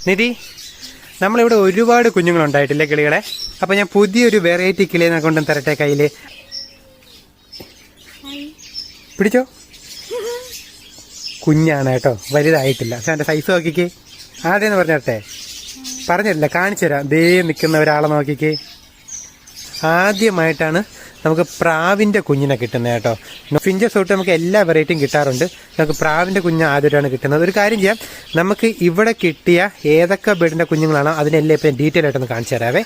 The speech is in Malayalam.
നിധി, നമ്മളിവിടെ ഒരുപാട് കുഞ്ഞുങ്ങളുണ്ടായിട്ടില്ലേ കിളികളെ? അപ്പം ഞാൻ പുതിയൊരു വെറൈറ്റി കിളിയെ കൊണ്ടും തരട്ടെ കയ്യിൽ. പിടിച്ചോ. കുഞ്ഞാണ് കേട്ടോ, വലുതായിട്ടില്ല. പക്ഷെ എൻ്റെ സൈസ് നോക്കിക്കേ. ആദ്യം പറഞ്ഞിട്ടെ, പറഞ്ഞിട്ടില്ല, കാണിച്ചു തരാം. ദേ നിൽക്കുന്ന ഒരാളെ നോക്കിക്കേ. ആദ്യമായിട്ടാണ് നമുക്ക് പ്രാവിൻ്റെ കുഞ്ഞിനെ കിട്ടുന്നത് കേട്ടോ. ഫിഞ്ചസ് തൊട്ട് നമുക്ക് എല്ലാ വെറൈറ്റിയും കിട്ടാറുണ്ട്. നമുക്ക് പ്രാവിൻ്റെ കുഞ്ഞ് ആദ്യമായിട്ടാണ് കിട്ടുന്നത്. ഒരു കാര്യം ചെയ്യാം, നമുക്ക് ഇവിടെ കിട്ടിയ ഏതൊക്കെ ബേഡിൻ്റെ കുഞ്ഞുങ്ങളാണോ അതിനെല്ലാം ഇപ്പം ഡീറ്റെയിൽ ആയിട്ടൊന്ന് കാണിച്ചു തരാവേ.